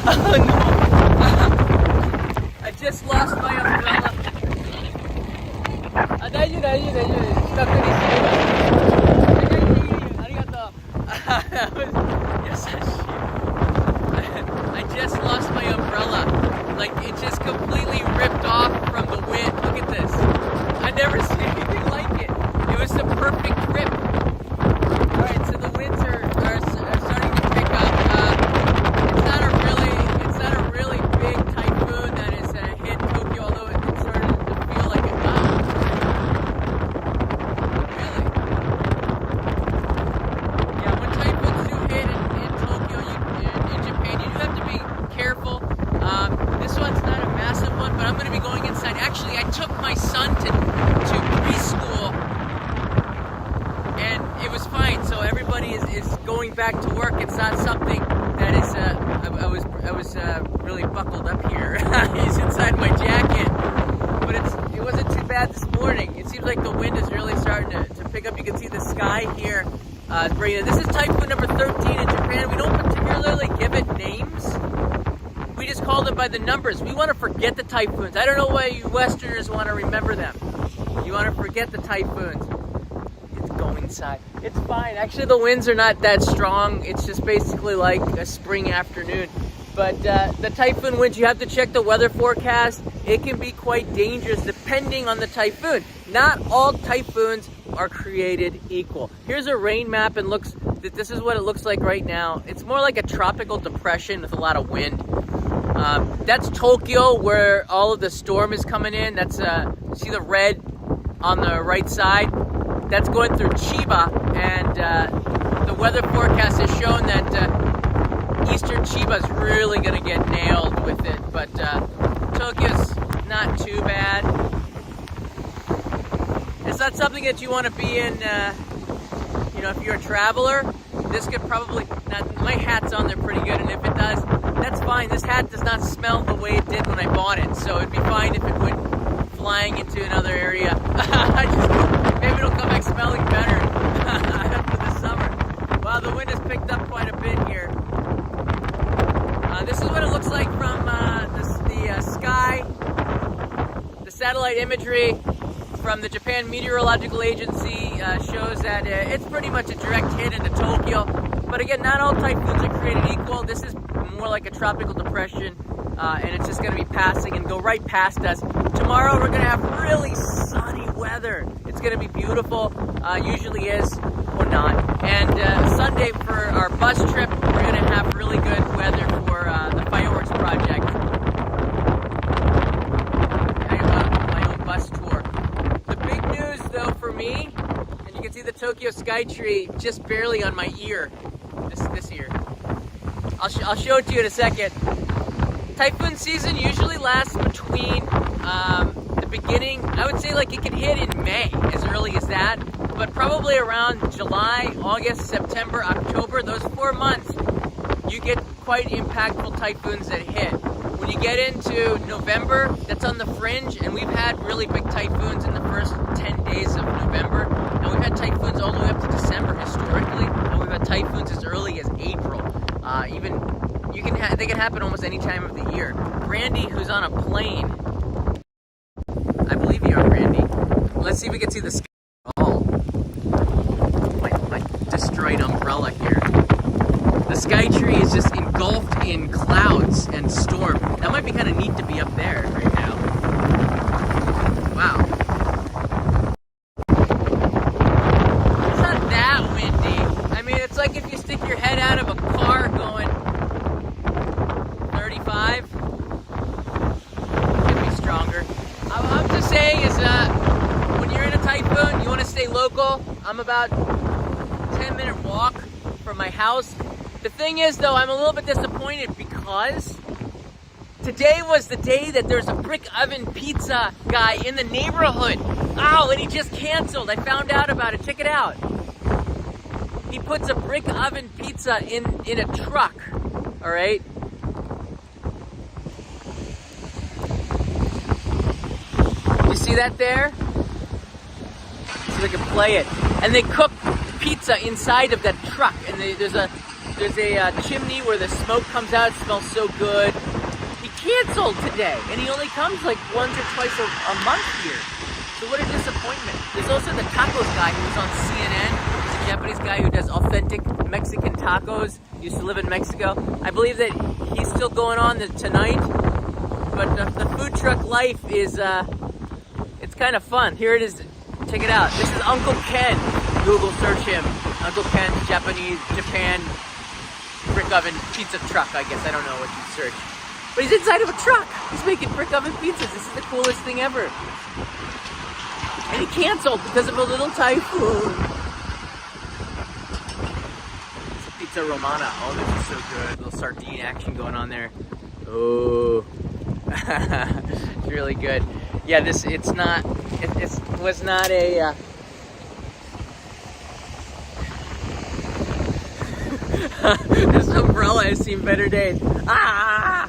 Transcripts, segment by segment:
Oh no! I just lost my umbrella. あ、大丈夫大丈夫大丈夫。近くにすれば。ありがとう。優しい。I just lost my umbrella. Like it just completely ripped off from the wind. Look at this. I never seen anything like it. It was the perfect rip. All right, so the winds are starting to pick up. It's not a really big typhoon that has hit Tokyo, although it's starting to feel like it now. Really? Yeah, when typhoons do hit in Tokyo, in Japan, you do have to be careful. This one's not a massive one, but I'm going to be going inside. Actually, I took my son to preschool, and it was fine. So everybody is going back to work. It's not something that is. I was really buckled up here. He's inside my jacket, but it wasn't too bad this morning. It seems like the wind is really starting to pick up. You can see the sky here. This is typhoon number 13 in Japan. We don't particularly give it names. We just call them by the numbers. We want to forget the typhoons. I don't know why you Westerners want to remember them. You want to forget the typhoons. It's going inside. It's fine. Actually, the winds are not that strong. It's just basically like a spring afternoon. But the typhoon winds, you have to check the weather forecast. It can be quite dangerous depending on the typhoon. Not all typhoons are created equal. Here's a rain map, and this is what it looks like right now. It's more like a tropical depression with a lot of wind. That's Tokyo, where all of the storm is coming in. That's see the red on the right side? That's going through Chiba, and the weather forecast has shown that eastern Chiba is really going to get nailed with it. But Tokyo's not too bad. It's not something that you want to be in, if you're a traveler. This could probably, my hat's on there pretty good, and if it does, that's fine. This hat does not smell the way it did when I bought it, so it'd be fine if it went flying into another area. Maybe it'll come back smelling better after the summer. Wow, the wind has picked up quite a bit here. This is what it looks like from the sky. The satellite imagery from the Japan Meteorological Agency shows that it's pretty much a direct hit into Tokyo. But again, not all typhoons are created equal. This is more like a tropical depression, and it's just going to be passing and go right past us. Tomorrow we're going to have really sunny weather. It's going to be beautiful, usually is, or not. And Sunday for our bus trip, we're going to have really good weather for the fireworks project. I have my own bus tour. The big news, though, for me, and you can see the Tokyo sky tree just barely on my ear, this ear. I'll show it to you in a second. Typhoon season usually lasts between the beginning, I would say like it can hit in May, as early as that, but probably around July, August, September, October, those 4 months, you get quite impactful typhoons that hit. When you get into November, that's on the fringe, and we've had really big typhoons in the first 10 days of November, and we've had typhoons all the way up to December historically, and we've had typhoons as early as April. They can happen almost any time of the year. Brandy, who's on a plane, I believe you are, Brandy. Let's see if we can see the sky at all. My destroyed umbrella here. The sky tree is just engulfed in clouds and storm. That might be kind of neat to be up there right now. Wow. It's not that windy. I mean, it's like if you stick your head out of a car going 35. Could be stronger. I'm just saying is when you're in a typhoon, you want to stay local. I'm about 10-minute walk from my house. The thing is, though, I'm a little bit disappointed because today was the day that there's a brick oven pizza guy in the neighborhood. Oh, and he just canceled. I found out about it. Check it out. He puts a brick oven pizza in a truck. All right. You see that there? So they can play it. And they cook pizza inside of that truck. And there's There's a chimney where the smoke comes out. It smells so good. He canceled today, and he only comes like once or twice a month here. So what a disappointment. There's also the tacos guy who was on CNN. He's a Japanese guy who does authentic Mexican tacos. He used to live in Mexico. I believe that he's still going on tonight. But the food truck life is, it's kind of fun. Here it is. Check it out. This is Uncle Ken. Google search him. Uncle Ken, Japan brick oven pizza truck, I guess. I don't know what you search. But he's inside of a truck. He's making brick oven pizzas. This is the coolest thing ever. And he canceled because of a little typhoon. It's a pizza romana. Oh, this is so good. A little sardine action going on there. Oh, it's really good. Yeah, it was not a. This umbrella has seen better days. Ah!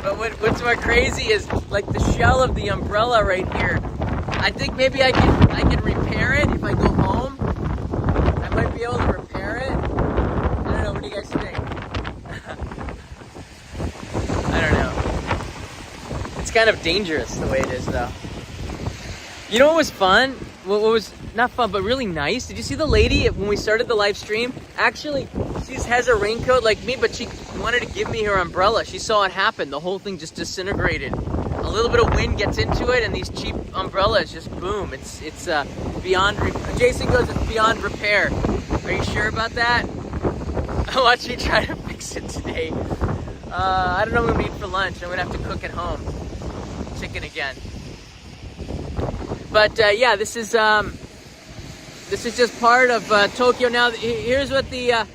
But what's more crazy is like the shell of the umbrella right here. I think maybe I can repair it if I go home. I might be able to repair it. I don't know. What do you guys think? I don't know. It's kind of dangerous the way it is, though. You know what was fun? What was not fun, but really nice? Did you see the lady when we started the live stream? Actually, she has a raincoat like me, but she wanted to give me her umbrella. She saw it happen. The whole thing just disintegrated. A little bit of wind gets into it, and these cheap umbrellas just boom. It's beyond. Jason goes, it's beyond repair. Are you sure about that? I'll watch me try to fix it today. I don't know what I'm gonna eat for lunch. I'm gonna have to cook at home. Chicken again. But yeah, this is just part of Tokyo now. Here's what the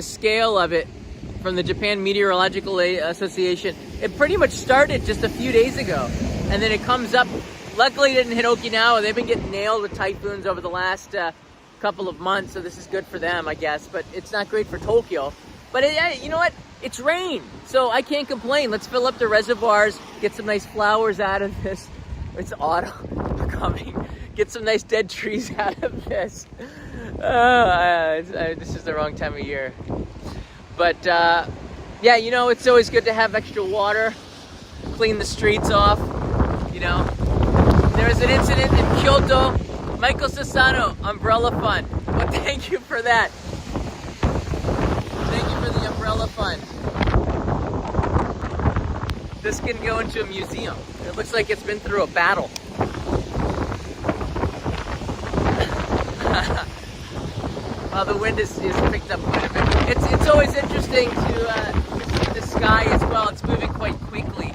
scale of it from the Japan Meteorological Association. It pretty much started just a few days ago, and then it comes up. Luckily, it didn't hit Okinawa. They've been getting nailed with typhoons over the last couple of months, so this is good for them, I guess. But it's not great for Tokyo. But you know what? It's rain, so I can't complain. Let's fill up the reservoirs, get some nice flowers out of this. It's autumn coming. Get some nice dead trees out of this. This is the wrong time of year. But yeah, you know, it's always good to have extra water, clean the streets off. You know, there was an incident in Kyoto. Michael Sassano, Umbrella Fund. Well, thank you for that. Thank you for the Umbrella Fund. This can go into a museum. It looks like it's been through a battle. Well, the wind is picked up quite a bit. It's always interesting to see the sky as well. It's moving quite quickly.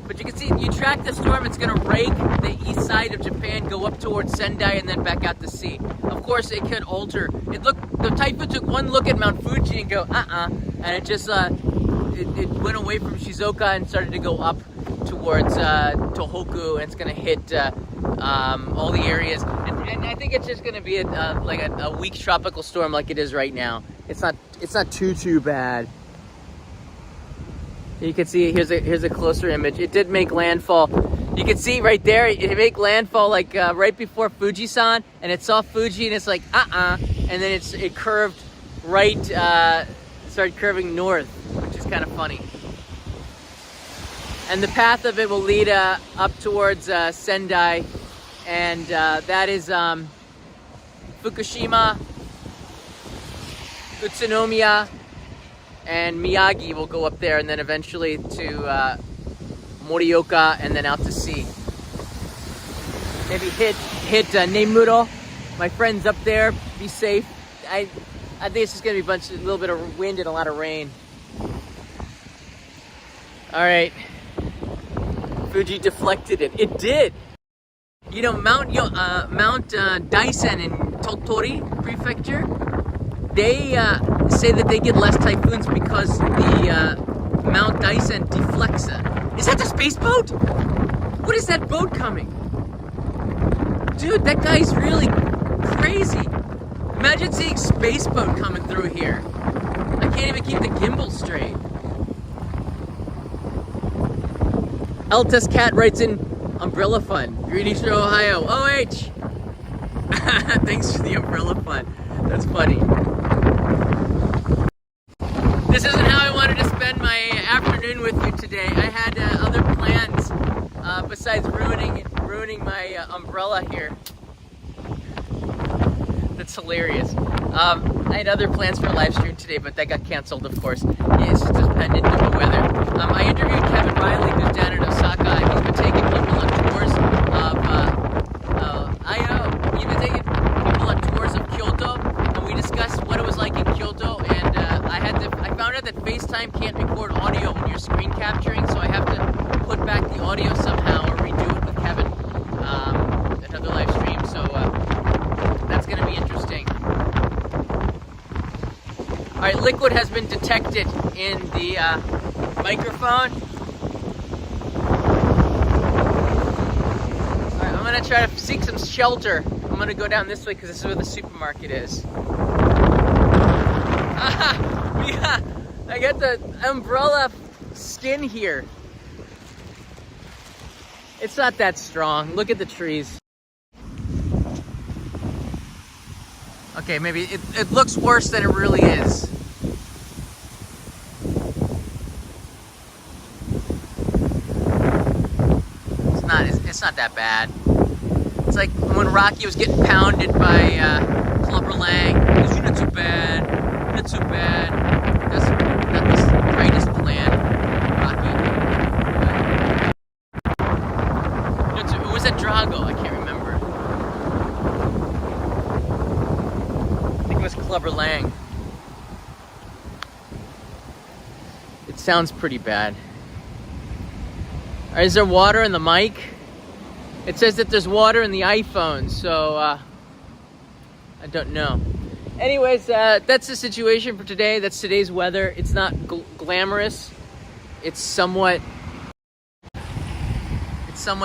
But you can see, you track the storm, it's going to rake the east side of Japan, go up towards Sendai, and then back out to sea. Of course, it could alter. The typhoon took one look at Mount Fuji and go, and it just, it went away from Shizuoka and started to go up towards Tohoku, and it's going to hit all the areas. And I think it's just going to be like a weak tropical storm like it is right now. It's not too bad. You can see, here's a closer image. It did make landfall. You can see right there, it made landfall like right before Fujisan, and it saw Fuji, and it's like, and then it curved right, started curving north, which is kind of funny. And the path of it will lead up towards Sendai, and that is Fukushima, Utsunomiya, and Miyagi will go up there, and then eventually to Morioka, and then out to sea. Maybe hit Nemuro. My friends up there, be safe. I think it's just gonna be a little bit of wind and a lot of rain. All right, Fuji deflected it. It did. You know, Mount Daisen in Tottori Prefecture, they say that they get less typhoons because the Mount Daisen deflects it. Is that the space boat? What is that boat coming? Dude, that guy's really crazy. Imagine seeing space boat coming through here. I can't even keep the gimbal straight. Eltas Cat writes in Umbrella Fund. Greetings from Ohio. OH! Thanks for the umbrella fun. That's funny. This isn't how I wanted to spend my afternoon with you today. I had other plans besides ruining my umbrella here. That's hilarious. I had other plans for a live stream today, but that got canceled, of course. It's just dependent on the weather. I interviewed Kevin Riley, who's down in Osaka, and he's been taking people on tours of Kyoto, and we discussed what it was like in Kyoto, and I found out that FaceTime can't record audio when you're screen capturing, so I have to put back the audio somehow or redo it with Kevin, another live stream, so that's going to be interesting. Alright, liquid has been detected in the microphone. Alright, I'm going to try to seek some shelter. I'm going to go down this way because this is where the supermarket is. Yeah, I got the umbrella skin here. It's not that strong. Look at the trees. Okay, maybe it looks worse than it really is. It's not that bad. It's like when Rocky was getting pounded by Clubber Lang. He goes, "You're not too bad. Not too bad." That was the greatest plan, Rocky. Or was that Drago? I can't remember. I think it was Clubber Lang. It sounds pretty bad. Is there water in the mic? It says that there's water in the iPhone, so I don't know. Anyways, that's the situation for today. That's today's weather. It's not glamorous. It's somewhat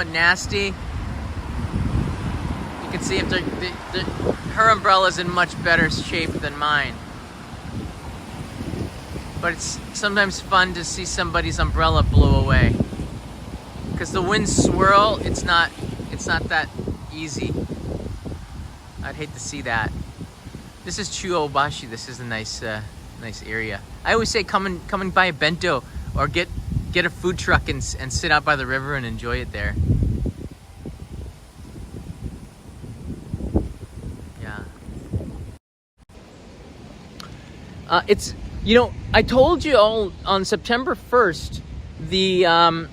nasty. You can see if her umbrella's in much better shape than mine. But it's sometimes fun to see somebody's umbrella blow away. Because the winds swirl, it's not that easy. I'd hate to see that. This is Chuobashi. This is a nice area. I always say come and buy a bento or get a food truck and sit out by the river and enjoy it there. Yeah. It's, I told you all on September 1st, the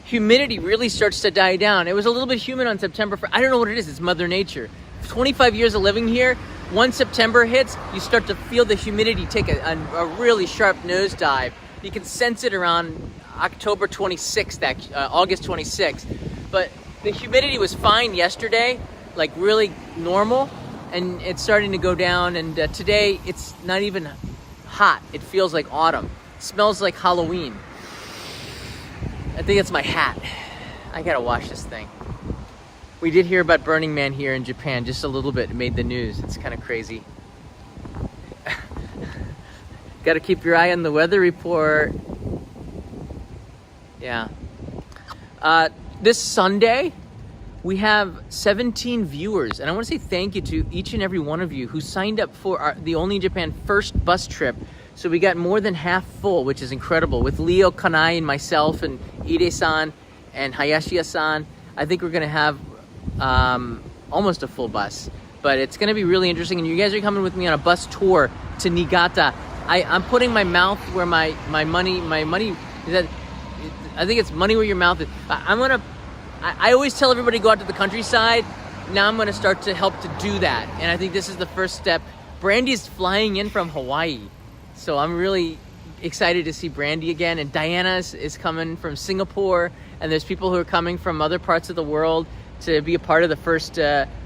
humidity really starts to die down. It was a little bit humid on September 1st. I don't know what it is. It's Mother Nature. 25 years of living here, once September hits, you start to feel the humidity take a really sharp nosedive. You can sense it around October 26th, August 26th. But the humidity was fine yesterday, like really normal, and it's starting to go down. And today, it's not even hot. It feels like autumn. It smells like Halloween. I think it's my hat. I gotta wash this thing. We did hear about Burning Man here in Japan, just a little bit. It made the news. It's kind of crazy. Gotta keep your eye on the weather report. Yeah. This Sunday, we have 17 viewers. And I want to say thank you to each and every one of you who signed up for the Only in Japan first bus trip. So we got more than half full, which is incredible. With Leo, Kanai, and myself, and Ide-san, and Hayashiya-san, I think we're going to have almost a full bus. But it's going to be really interesting. And you guys are coming with me on a bus tour to Niigata. I'm putting my mouth where my money is that. I think it's money where your mouth is. I always tell everybody to go out to the countryside. Now I'm going to start to help to do that. And I think this is the first step. Brandy's flying in from Hawaii. So I'm really excited to see Brandy again. And Diana is coming from Singapore. And there's people who are coming from other parts of the world to be a part of the first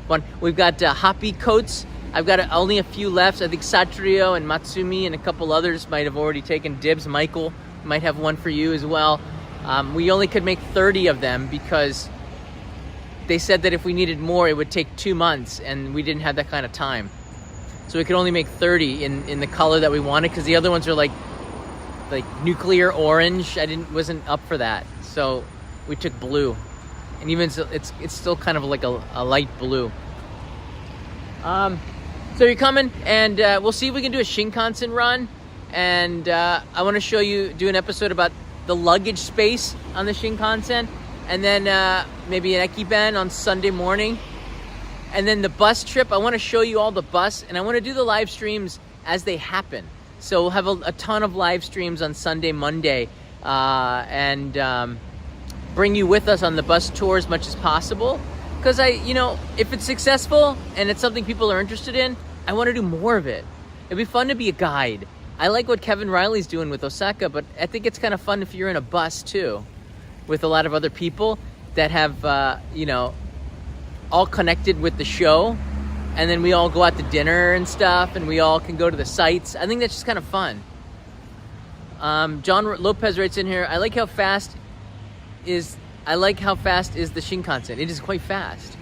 one. We've got hoppy coats. I've got only a few left. I think Satrio and Matsumi and a couple others might have already taken dibs. Michael might have one for you as well. We only could make 30 of them because they said that if we needed more, it would take 2 months, and we didn't have that kind of time. So we could only make 30 in the color that we wanted, because the other ones are like nuclear orange. Wasn't up for that, so we took blue. and even so, it's still kind of like a light blue. So you're coming, and we'll see if we can do a Shinkansen run, and I want to show you, do an episode about the luggage space on the Shinkansen, and then maybe an Ekiben on Sunday morning, and then the bus trip. I want to show you all the bus, and I want to do the live streams as they happen. So we'll have a ton of live streams on Sunday, Monday, and bring you with us on the bus tour as much as possible. Because if it's successful and it's something people are interested in, I want to do more of it. It'd be fun to be a guide. I like what Kevin Riley's doing with Osaka, but I think it's kind of fun if you're in a bus too, with a lot of other people that have, all connected with the show. And then we all go out to dinner and stuff, and we all can go to the sites. I think that's just kind of fun. John Lopez writes in here, I like how fast is the Shinkansen. It is quite fast.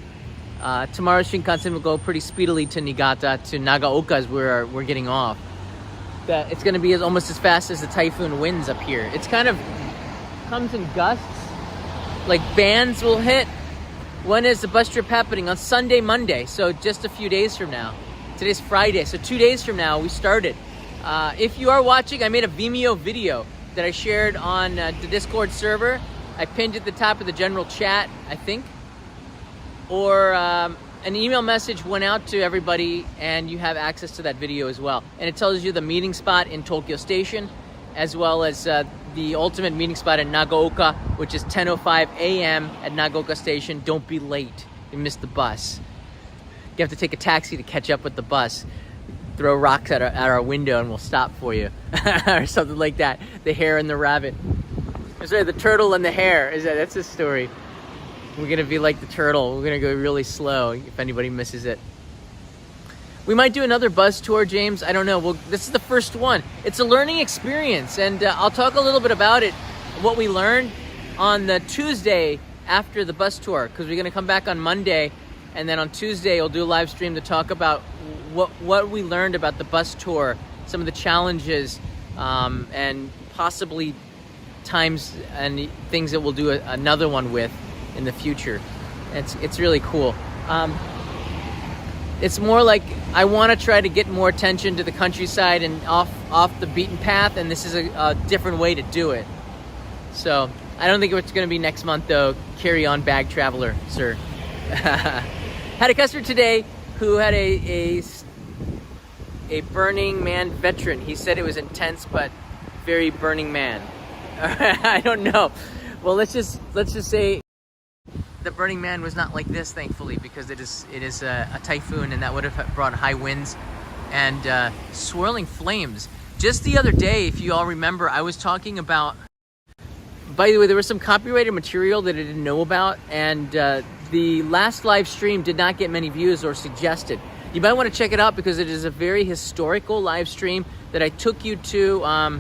Tomorrow's Shinkansen will go pretty speedily to Niigata, to Nagaoka as we're getting off. It's going to be almost as fast as the Typhoon winds up here. It's kind of comes in gusts, like bands will hit. When is the bus trip happening? On Sunday, Monday, so just a few days from now. Today's Friday, so 2 days from now we started. If you are watching, I made a Vimeo video that I shared on the Discord server. I pinned at the top of the general chat, I think. Or an email message went out to everybody, and you have access to that video as well. And it tells you the meeting spot in Tokyo Station, as well as the ultimate meeting spot in Nagaoka, which is 10:05 a.m. at Nagaoka Station. Don't be late. You missed the bus. You have to take a taxi to catch up with the bus. Throw rocks at our window and we'll stop for you. Or something like that. The hare and the rabbit. Sorry, the turtle and the hare. That's his story. We're going to be like the turtle. We're going to go really slow if anybody misses it. We might do another bus tour, James. I don't know. Well, this is the first one. It's a learning experience, and I'll talk a little bit about it, what we learned on the Tuesday after the bus tour, because we're going to come back on Monday, and then on Tuesday we'll do a live stream to talk about what we learned about the bus tour, some of the challenges, and possibly times and things that we'll do another one with in the future. It's really cool. It's more like I want to try to get more attention to the countryside and off the beaten path, and this is a different way to do it. So I don't think it's going to be next month, though. Carry on, bag traveler, sir. Had a customer today who had a Burning Man veteran. He said it was intense, but very Burning Man. I don't know. Well, let's just say the Burning Man was not like this, thankfully, because it is a typhoon, and that would have brought high winds and swirling flames. Just the other day, if you all remember, I was talking about, by the way, there was some copyrighted material that I didn't know about, and the last live stream did not get many views or suggested. You might want to check it out because it is a very historical live stream that I took you to I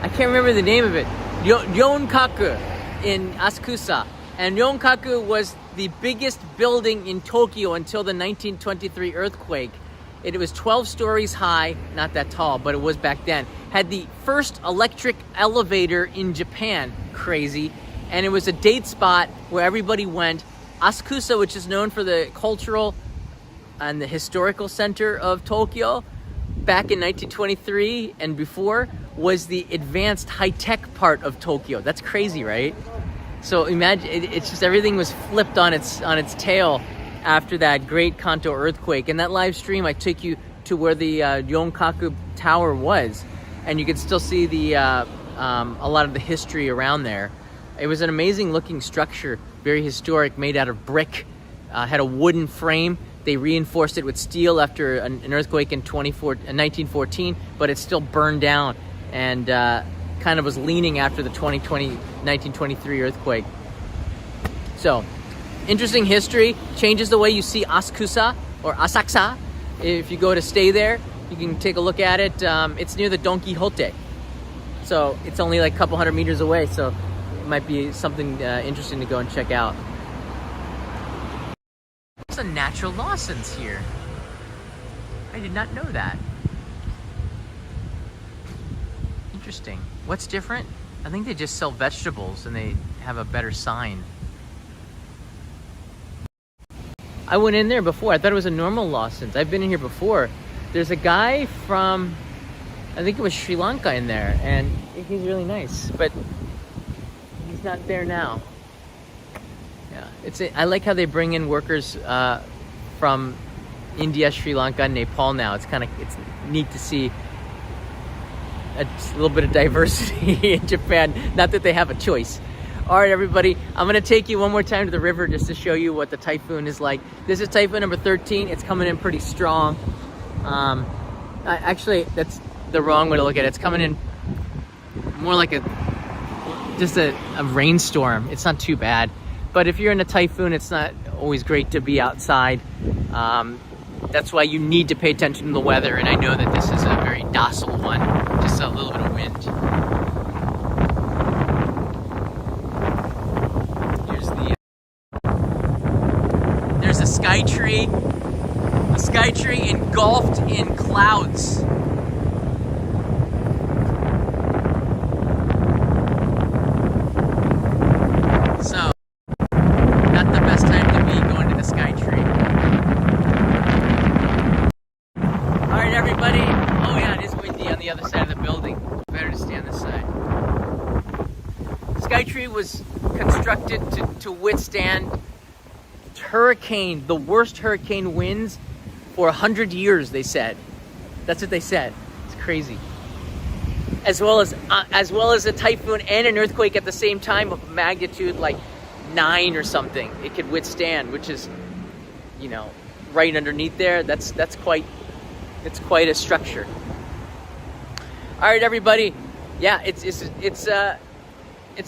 can't remember the name of it. Yonkaku in Asakusa. And Yonkaku was the biggest building in Tokyo until the 1923 earthquake. It was 12 stories high, not that tall, but it was back then. Had the first electric elevator in Japan, crazy. And it was a date spot where everybody went. Asakusa, which is known for the cultural and the historical center of Tokyo, back in 1923 and before, was the advanced high-tech part of Tokyo. That's crazy, right? So imagine, it's just everything was flipped on its tail after that great Kanto earthquake. In that live stream, I took you to where the Yonkaku Tower was, and you could still see the a lot of the history around there. It was an amazing-looking structure, very historic, made out of brick, had a wooden frame. They reinforced it with steel after an earthquake in 1914, but it still burned down and kind of was leaning after the 1923 earthquake. So, interesting history. Changes the way you see Asakusa or Asakusa. If you go to stay there, you can take a look at it. It's near the Don Quixote. So, it's only like a couple hundred meters away. So, it might be something interesting to go and check out. There's a natural Lawson's here. I did not know that. interesting. What's different? I think they just sell vegetables and they have a better sign. I went in there before. I thought it was a normal Lawson's. I've been in here before. There's a guy from, I think it was Sri Lanka in there, and he's really nice, but he's not there now. Yeah, I like how they bring in workers from India, Sri Lanka, and Nepal now. It's neat to see a little bit of diversity in Japan. Not that they have a choice. All right, everybody, I'm gonna take you one more time to the river just to show you what the typhoon is like. This is typhoon number 13. It's coming in pretty strong. Actually, that's the wrong way to look at it. It's coming in more like just a rainstorm. It's not too bad. But if you're in a typhoon, it's not always great to be outside. That's why you need to pay attention to the weather. And I know that this is a very docile one, just a little bit of wind. There's a sky tree. A sky tree engulfed in clouds. So, not the best time to be going to the sky tree. Alright, everybody. Oh yeah, it is windy on the other side of the building. Better to stay on this side. The sky tree was constructed to withstand the worst hurricane winds for 100 years, they said. That's what they said. It's crazy. As well as a typhoon and an earthquake at the same time of magnitude like 9 or something. It could withstand, which is, you know, right underneath there. That's quite a structure. All right, everybody. Yeah, it's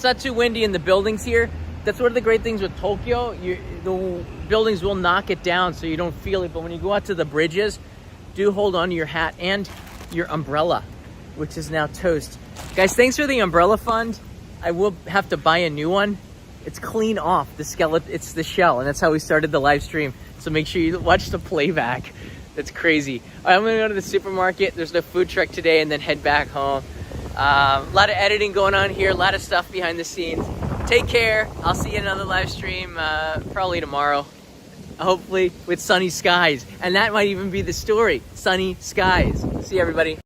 not too windy in the buildings here. That's one of the great things with Tokyo. The buildings will knock it down so you don't feel it. But when you go out to the bridges, do hold on to your hat and your umbrella, which is now toast. Guys, thanks for the umbrella fund. I will have to buy a new one. It's clean off the skeleton. It's the shell, and that's how we started the live stream. So make sure you watch the playback. That's crazy. All right, I'm gonna go to the supermarket. There's no food truck today, and then head back home. A lot of editing going on here. A lot of stuff behind the scenes. Take care. I'll see you in another live stream probably tomorrow. Hopefully with sunny skies. And that might even be the story. Sunny skies. See you, everybody.